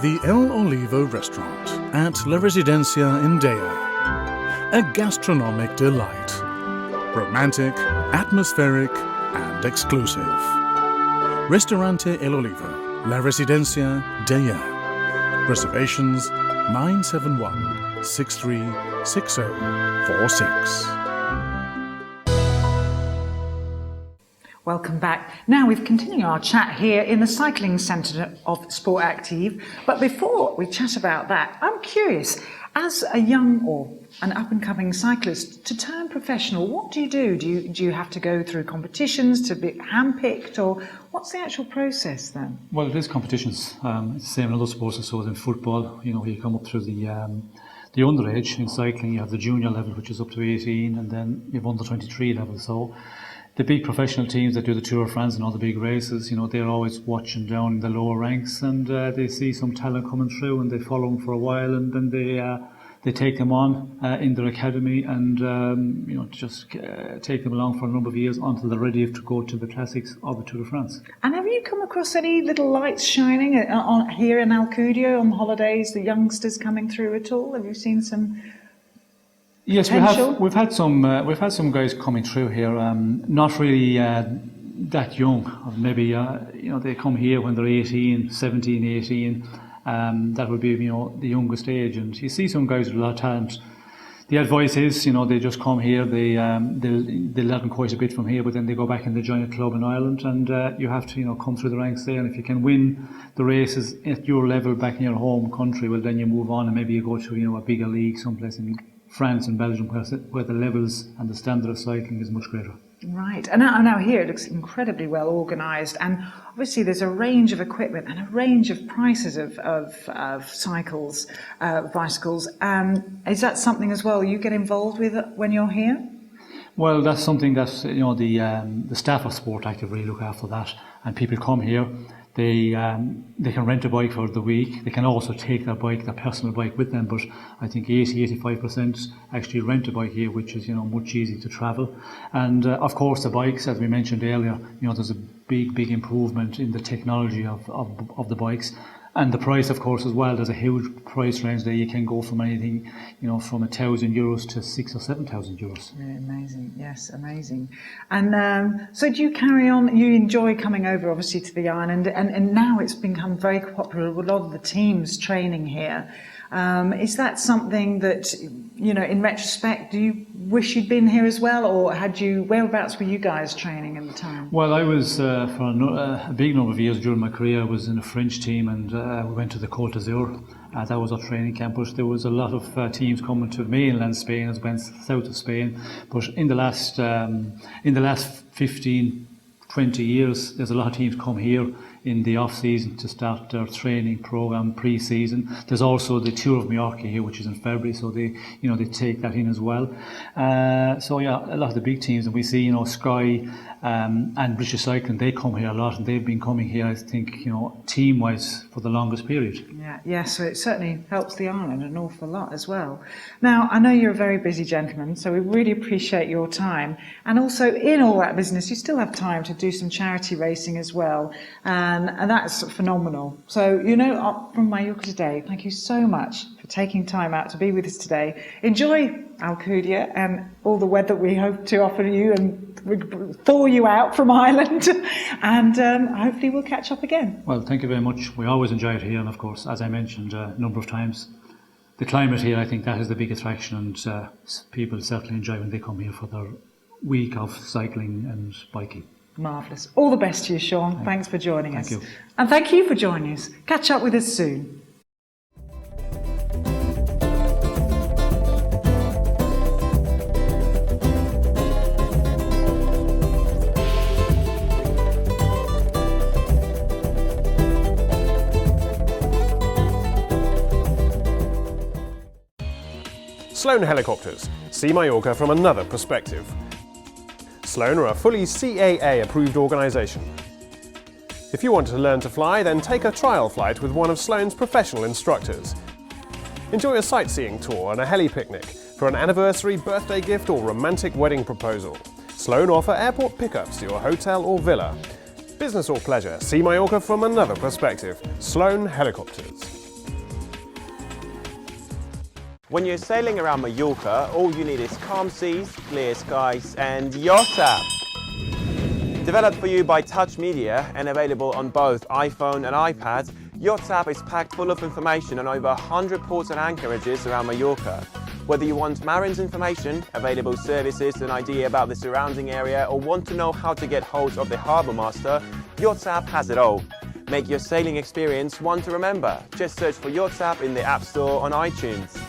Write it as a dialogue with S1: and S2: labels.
S1: The El Olivo restaurant at La Residencia in Dea. A gastronomic delight. Romantic, atmospheric and exclusive. Restaurante El Olivo, La Residencia, Dea. Reservations 971 636046.
S2: Welcome back. Now we've continued our chat here in the cycling centre of SportActive. But before we chat about that, I'm curious, as a young or an up-and-coming cyclist, to turn professional, what do you do? Do you have to go through competitions to be handpicked, or what's the actual process then?
S3: Well, it is competitions. It's the same in other sports, I suppose. In football, you come up through the underage. In cycling, you have the junior level, which is up to 18, and then you have under 23 level. So the big professional teams that do the Tour of France and all the big races, they're always watching down in the lower ranks, and they see some talent coming through, and they follow them for a while, and then they take them on in their academy, and just take them along for a number of years until they're ready to go to the classics of the Tour de France.
S2: And have you come across any little lights shining on here in Alcudia on holidays? The youngsters coming through at all? Have you seen some?
S3: Yes, we've had some guys coming through here. Not really that young. Maybe they come here when they're 18, 17, 18. That would be the youngest age, and you see some guys with a lot of talent. The advice is they just come here. They learn quite a bit from here, but then they go back and they join a club in Ireland, and you have to come through the ranks there. And if you can win the races at your level back in your home country, well then you move on and maybe you go to a bigger league someplace in France and Belgium, where the levels and the standard of cycling is much greater.
S2: Right, and now here it looks incredibly well organised, and obviously there's a range of equipment and a range of prices of cycles, bicycles. Is that something as well you get involved with when you're here?
S3: Well, that's something that the staff of SportActive really look after that, and people come here. They can rent a bike for the week. They can also take their personal bike with them, but I think 80-85% actually rent a bike here, which is much easier to travel. And of course the bikes, as we mentioned earlier, there's a big improvement in the technology of the bikes. And the price, of course, as well. There's a huge price range there. You can go from anything, from €1,000 to €6,000 or €7,000.
S2: Really amazing, yes, amazing. And so do you carry on? You enjoy coming over, obviously, to the island, and now it's become very popular with a lot of the teams training here. Is that something that, in retrospect, do you wish you'd been here as well, or whereabouts were you guys training at the time?
S3: Well, I was, for a big number of years during my career, I was in a French team, and we went to the Côte d'Azur. That was our training camp, but there was a lot of teams coming to mainland Spain as well as south of Spain. But in the last 15, 20 years, there's a lot of teams come here in the off season to start their training program pre-season. There's also the Tour of Mallorca here, which is in February, so they take that in as well. So yeah, a lot of the big teams, and we see Sky and British Cycling, they come here a lot, and they've been coming here, I think, team-wise for the longest period.
S2: Yeah, so it certainly helps the island an awful lot as well. Now, I know you're a very busy gentleman, so we really appreciate your time. And also, in all that business, you still have time to do some charity racing as well. And that's phenomenal. So, from Mallorca today, thank you so much for taking time out to be with us today. Enjoy Alcudia and all the weather we hope to offer you and thaw you out from Ireland. And hopefully we'll catch up again.
S3: Well, thank you very much. We always enjoy it here. And of course, as I mentioned a number of times, the climate here, I think that is the big attraction. And people certainly enjoy when they come here for their week of cycling and biking.
S2: Marvellous. All the best to you, Sean. Thanks for joining us.
S3: Thank you.
S2: And thank you for joining us. Catch up with us soon.
S4: Sloan Helicopters. See Mallorca from another perspective. Sloan are a fully CAA approved organisation. If you want to learn to fly, then take a trial flight with one of Sloan's professional instructors. Enjoy a sightseeing tour and a heli picnic for an anniversary, birthday gift or romantic wedding proposal. Sloan offer airport pickups to your hotel or villa. Business or pleasure, see Mallorca from another perspective. Sloan Helicopters.
S5: When you're sailing around Mallorca, all you need is calm seas, clear skies and Yacht App. Developed for you by Touch Media and available on both iPhone and iPad, Yacht App is packed full of information on over 100 ports and anchorages around Mallorca. Whether you want Marin's information, available services, an idea about the surrounding area, or want to know how to get hold of the Harbour Master, Yacht App has it all. Make your sailing experience one to remember. Just search for Yacht App in the App Store on iTunes.